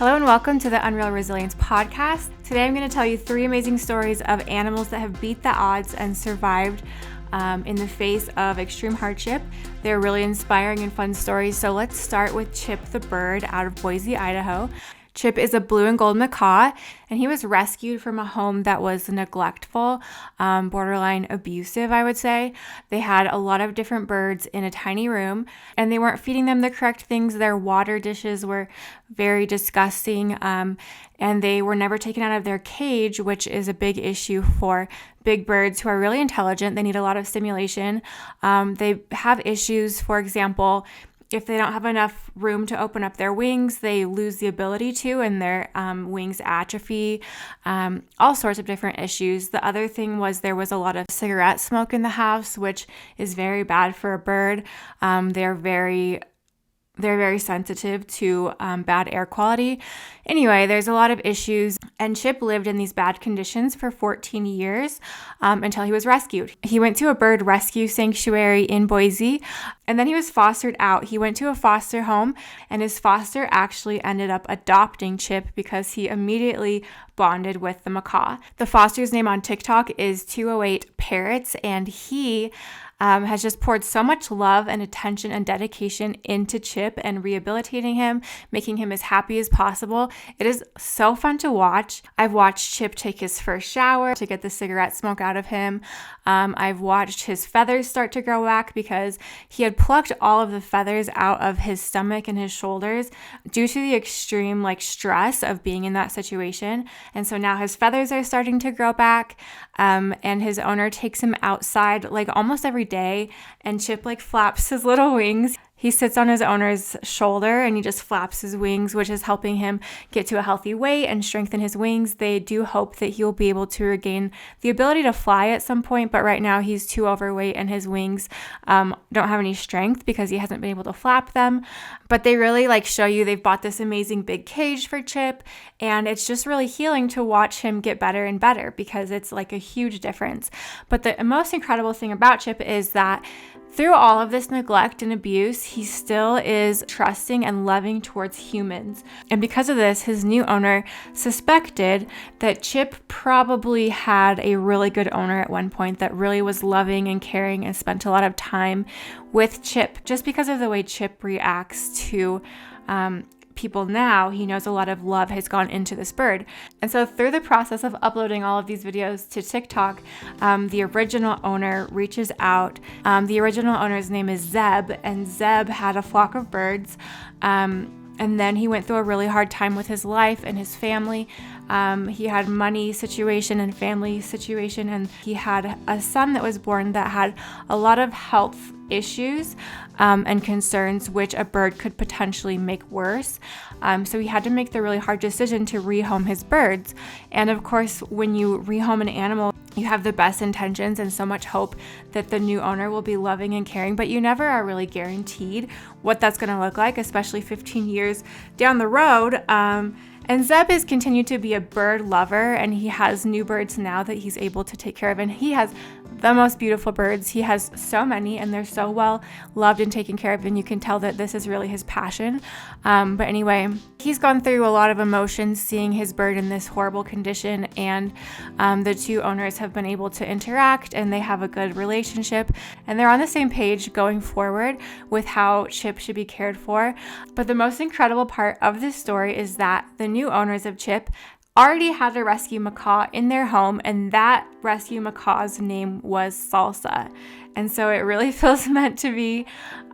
Hello and welcome to the Unreal Resilience podcast. Today I'm going to tell you 3 amazing stories of animals that have beat the odds and survived in the face of extreme hardship. They're really inspiring and fun stories. So let's start with Chip the bird out of Boise, Idaho. Chip is a blue and gold macaw, and he was rescued from a home that was neglectful, borderline abusive, I would say. They had a lot of different birds in a tiny room, and they weren't feeding them the correct things. Their water dishes were very disgusting, and they were never taken out of their cage, which is a big issue for big birds who are really intelligent. They need a lot of stimulation. They have issues, for example, if they don't have enough room to open up their wings, they lose the ability to, and their wings atrophy, all sorts of different issues. The other thing was there was a lot of cigarette smoke in the house, which is very bad for a bird. They're very sensitive to bad air quality. Anyway, there's a lot of issues, and Chip lived in these bad conditions for 14 years until he was rescued. He went to a bird rescue sanctuary in Boise, and then he was fostered out. He went to a foster home, and his foster actually ended up adopting Chip because he immediately bonded with the macaw. The foster's name on TikTok is 208 Parrots, and he has just poured so much love and attention and dedication into Chip and rehabilitating him, making him as happy as possible. It is so fun to watch. I've watched Chip take his first shower to get the cigarette smoke out of him. I've watched his feathers start to grow back because he had plucked all of the feathers out of his stomach and his shoulders due to the extreme stress of being in that situation. And so now his feathers are starting to grow back, and his owner takes him outside almost every day, and Chip flaps his little wings. He sits on his owner's shoulder and he just flaps his wings, which is helping him get to a healthy weight and strengthen his wings. They do hope that he'll be able to regain the ability to fly at some point, but right now he's too overweight and his wings don't have any strength because he hasn't been able to flap them. But they really show you they've bought this amazing big cage for Chip, and it's just really healing to watch him get better and better because it's a huge difference. But the most incredible thing about Chip is that through all of this neglect and abuse, he still is trusting and loving towards humans. And because of this, his new owner suspected that Chip probably had a really good owner at one point that really was loving and caring and spent a lot of time with Chip. Just because of the way Chip reacts to people now, he knows a lot of love has gone into this bird. And so through the process of uploading all of these videos to TikTok, the original owner reaches out. The original owner's name is Zeb, and Zeb had a flock of birds. And then he went through a really hard time with his life and his family. He had money situation and family situation, and he had a son that was born that had a lot of health issues and concerns, which a bird could potentially make worse. So he had to make the really hard decision to rehome his birds. And of course, when you rehome an animal, you have the best intentions and so much hope that the new owner will be loving and caring, but you never are really guaranteed what that's going to look like, especially 15 years down the road. And Zeb has continued to be a bird lover, and he has new birds now that he's able to take care of, and he has the most beautiful birds. He has so many, and they're so well loved and taken care of, and you can tell that this is really his passion. But anyway, he's gone through a lot of emotions seeing his bird in this horrible condition, and the two owners have been able to interact, and they have a good relationship, and they're on the same page going forward with how Chip should be cared for. But the most incredible part of this story is that the new owners of Chip already had a rescue macaw in their home, and that rescue macaw's name was Salsa. And so it really feels meant to be,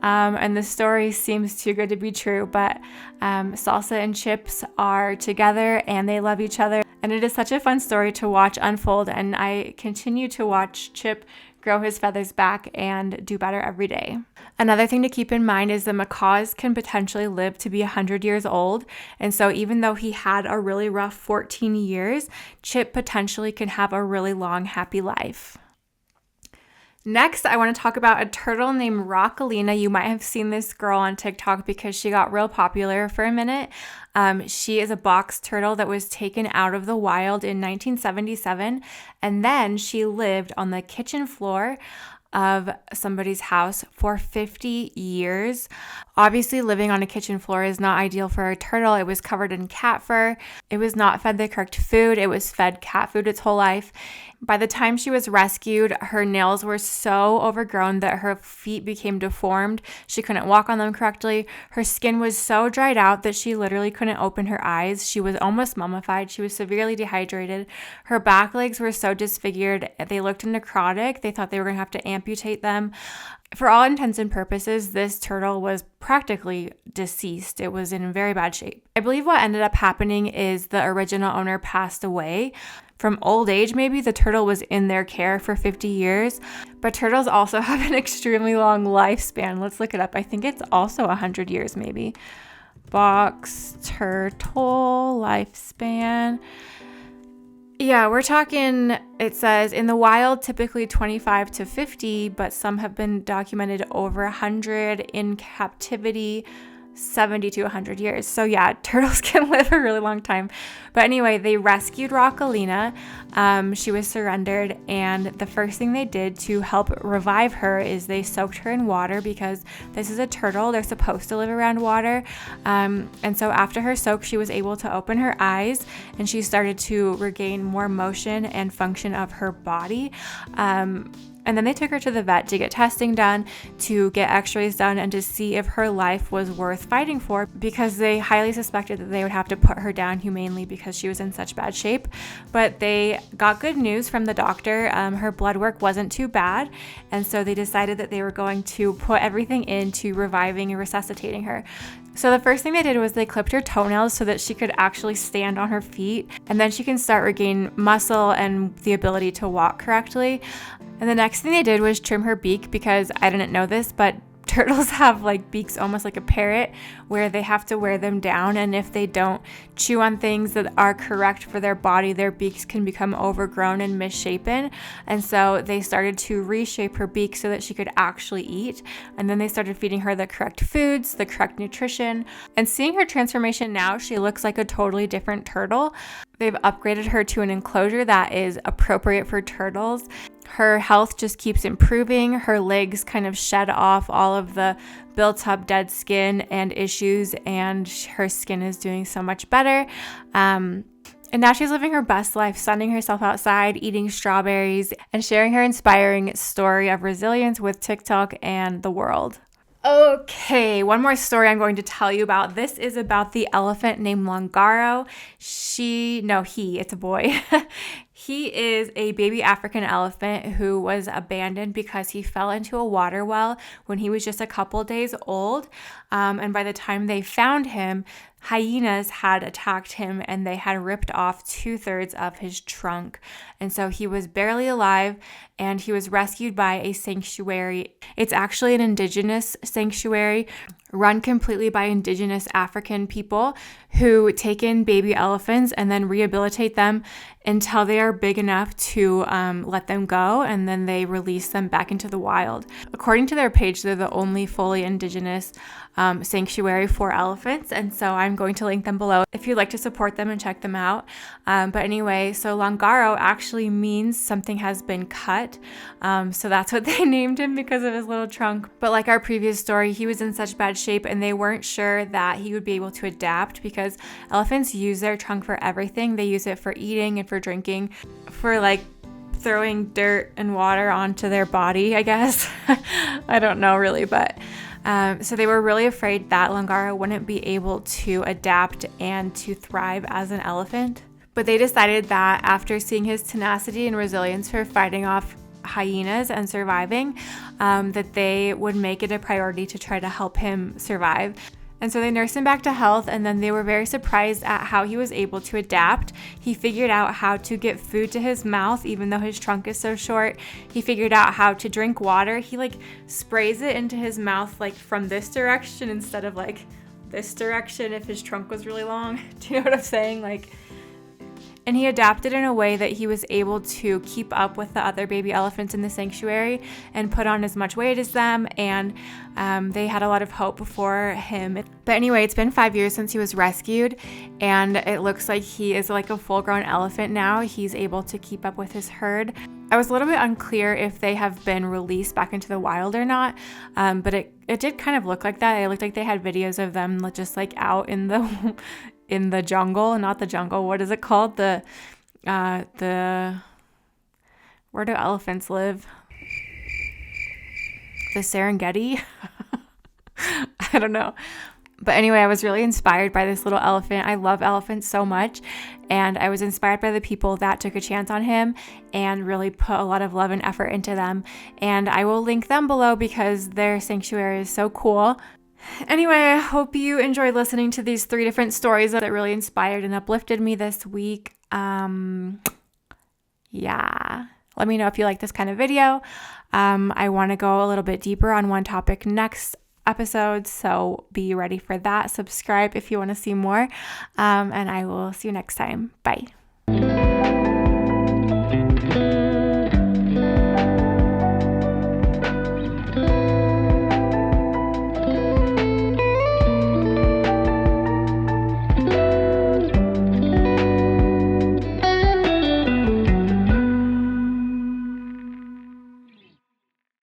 and the story seems too good to be true, but Salsa and Chips are together and they love each other, and it is such a fun story to watch unfold, and I continue to watch Chip grow his feathers back and do better every day. Another thing to keep in mind is the macaws can potentially live to be 100 years old. And so even though he had a really rough 14 years, Chip potentially can have a really long, happy life. Next, I want to talk about a turtle named Rockalina. You might have seen this girl on TikTok because she got real popular for a minute. She is a box turtle that was taken out of the wild in 1977, and then she lived on the kitchen floor of somebody's house for 50 years. Obviously, living on a kitchen floor is not ideal for a turtle. It was covered in cat fur. It was not fed the correct food. It was fed cat food its whole life. By the time she was rescued, her nails were so overgrown that her feet became deformed. She couldn't walk on them correctly. Her skin was so dried out that she literally couldn't open her eyes. She was almost mummified. She was severely dehydrated. Her back legs were so disfigured. They looked necrotic. They thought they were going to have to amputate them. For all intents and purposes, this turtle was practically deceased. It was in very bad shape. I believe what ended up happening is the original owner passed away. From old age, maybe the turtle was in their care for 50 years. But turtles also have an extremely long lifespan. Let's look it up. I think it's also 100 years maybe. Box turtle lifespan. Yeah, we're talking, it says in the wild, typically 25 to 50, but some have been documented over 100, in captivity, 70 to 100 years. So yeah, turtles can live a really long time. But anyway, they rescued Rockalina. She was surrendered, and the first thing they did to help revive her is they soaked her in water, because this is a turtle. They're supposed to live around water. And so after her soak, she was able to open her eyes, and she started to regain more motion and function of her body. And then they took her to the vet to get testing done, to get x-rays done, and to see if her life was worth fighting for, because they highly suspected that they would have to put her down humanely because she was in such bad shape. But they got good news from the doctor. Her blood work wasn't too bad, and so they decided that they were going to put everything into reviving and resuscitating her. So the first thing they did was they clipped her toenails so that she could actually stand on her feet, and then she can start regain muscle and the ability to walk correctly. And the next thing they did was trim her beak, because I didn't know this, but turtles have like beaks almost like a parrot, where they have to wear them down, and if they don't chew on things that are correct for their body, their beaks can become overgrown and misshapen. And so they started to reshape her beak so that she could actually eat, and then they started feeding her the correct foods, the correct nutrition. And seeing her transformation now, she looks like a totally different turtle. They've upgraded her to an enclosure that is appropriate for turtles. Her health just keeps improving. Her legs kind of shed off all of the built up dead skin and issues, and her skin is doing so much better. And now she's living her best life, sunning herself outside, eating strawberries, and sharing her inspiring story of resilience with TikTok and the world. Okay, one more story I'm going to tell you about. This is about the elephant named Longaro. It's a boy. He is a baby African elephant who was abandoned because he fell into a water well when he was just a couple days old. And by the time they found him, hyenas had attacked him, and they had ripped off 2/3 of his trunk. And so he was barely alive, and he was rescued by a sanctuary. It's actually an indigenous sanctuary run completely by indigenous African people who take in baby elephants and then rehabilitate them until they are big enough to let them go, and then they release them back into the wild. According to their page, they're the only fully indigenous sanctuary for elephants, and so I'm going to link them below if you'd like to support them and check them out. But anyway, so Longaro actually means something has been cut, so that's what they named him, because of his little trunk. But like our previous story, he was in such bad shape, and they weren't sure that he would be able to adapt, because elephants use their trunk for everything. They use it for eating and for drinking, for like throwing dirt and water onto their body, I guess. I don't know really, but so they were really afraid that Longaro wouldn't be able to adapt and to thrive as an elephant. But they decided that after seeing his tenacity and resilience for fighting off hyenas and surviving, that they would make it a priority to try to help him survive. And so they nursed him back to health, and then they were very surprised at how he was able to adapt. He figured out how to get food to his mouth, even though his trunk is so short. He figured out how to drink water. He sprays it into his mouth from this direction instead of this direction if his trunk was really long. Do you know what I'm saying? And he adapted in a way that he was able to keep up with the other baby elephants in the sanctuary and put on as much weight as them, and they had a lot of hope for him. But anyway, it's been 5 years since he was rescued, and it looks like he is like a full-grown elephant now. He's able to keep up with his herd. I was a little bit unclear if they have been released back into the wild or not, but it did kind of look like that. It looked like they had videos of them just like out in the in the jungle, not the jungle. What is it called? The where do elephants live? The Serengeti? I don't know. But anyway, I was really inspired by this little elephant. I love elephants so much. And I was inspired by the people that took a chance on him and really put a lot of love and effort into them. And I will link them below because their sanctuary is so cool. Anyway, I hope you enjoyed listening to these 3 different stories that really inspired and uplifted me this week. Yeah. Let me know if you like this kind of video. I want to go a little bit deeper on one topic next episode, so be ready for that. Subscribe if you want to see more, and I will see you next time. Bye.